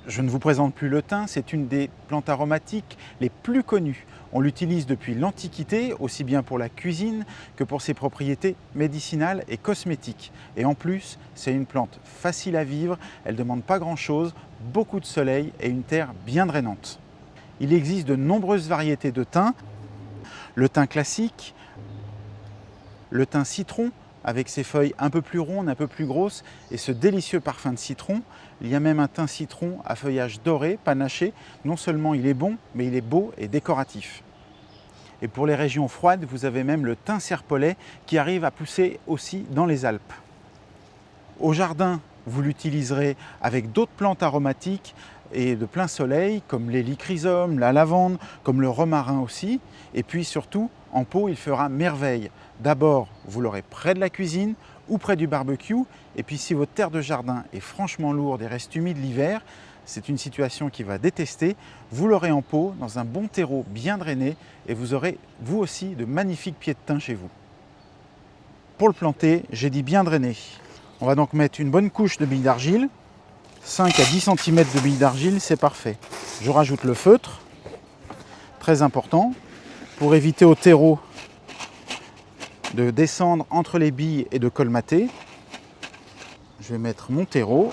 Je ne vous présente plus le thym, c'est une des plantes aromatiques les plus connues. On l'utilise depuis l'Antiquité, aussi bien pour la cuisine que pour ses propriétés médicinales et cosmétiques. Et en plus, c'est une plante facile à vivre, elle ne demande pas grand-chose, beaucoup de soleil et une terre bien drainante. Il existe de nombreuses variétés de thym. Le thym classique, le thym citron, avec ses feuilles un peu plus rondes, un peu plus grosses et ce délicieux parfum de citron. Il y a même un thym citron à feuillage doré, panaché. Non seulement il est bon, mais il est beau et décoratif. Et pour les régions froides, vous avez même le thym serpolet qui arrive à pousser aussi dans les Alpes. Au jardin, vous l'utiliserez avec d'autres plantes aromatiques et de plein soleil, comme les lycrysomes, la lavande, comme le romarin aussi. Et puis surtout, en pot, il fera merveille. D'abord, vous l'aurez près de la cuisine ou près du barbecue. Et puis si votre terre de jardin est franchement lourde et reste humide l'hiver, c'est une situation qu'il va détester. Vous l'aurez en pot, dans un bon terreau bien drainé, et vous aurez, vous aussi, de magnifiques pieds de thym chez vous. Pour le planter, j'ai dit bien drainé. On va donc mettre une bonne couche de billes d'argile. 5 à 10 cm de billes d'argile, c'est parfait. Je rajoute le feutre, très important, pour éviter au terreau de descendre entre les billes et de colmater. Je vais mettre mon terreau.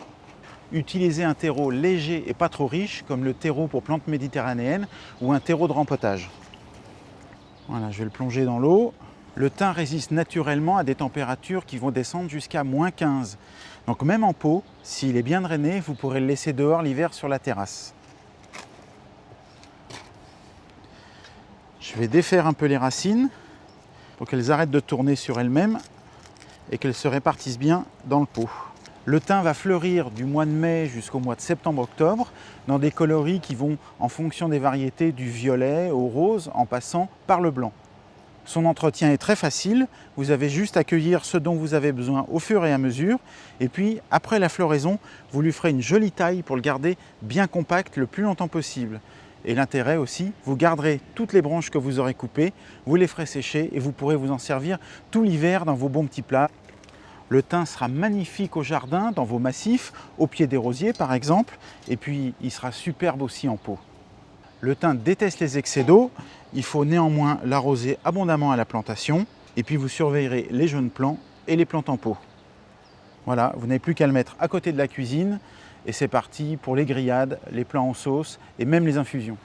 Utilisez un terreau léger et pas trop riche, comme le terreau pour plantes méditerranéennes ou un terreau de rempotage. Voilà, je vais le plonger dans l'eau. Le thym résiste naturellement à des températures qui vont descendre jusqu'à -15. Donc même en pot, s'il est bien drainé, vous pourrez le laisser dehors l'hiver sur la terrasse. Je vais défaire un peu les racines pour qu'elles arrêtent de tourner sur elles-mêmes et qu'elles se répartissent bien dans le pot. Le thym va fleurir du mois de mai jusqu'au mois de septembre-octobre dans des coloris qui vont en fonction des variétés du violet au rose en passant par le blanc. Son entretien est très facile, vous avez juste à cueillir ce dont vous avez besoin au fur et à mesure et puis après la floraison, vous lui ferez une jolie taille pour le garder bien compact le plus longtemps possible. Et l'intérêt aussi, vous garderez toutes les branches que vous aurez coupées, vous les ferez sécher et vous pourrez vous en servir tout l'hiver dans vos bons petits plats. Le thym sera magnifique au jardin, dans vos massifs, au pied des rosiers par exemple, et puis il sera superbe aussi en pot. Le thym déteste les excès d'eau, il faut néanmoins l'arroser abondamment à la plantation, et puis vous surveillerez les jeunes plants et les plantes en pot. Voilà, vous n'avez plus qu'à le mettre à côté de la cuisine, et c'est parti pour les grillades, les plats en sauce et même les infusions.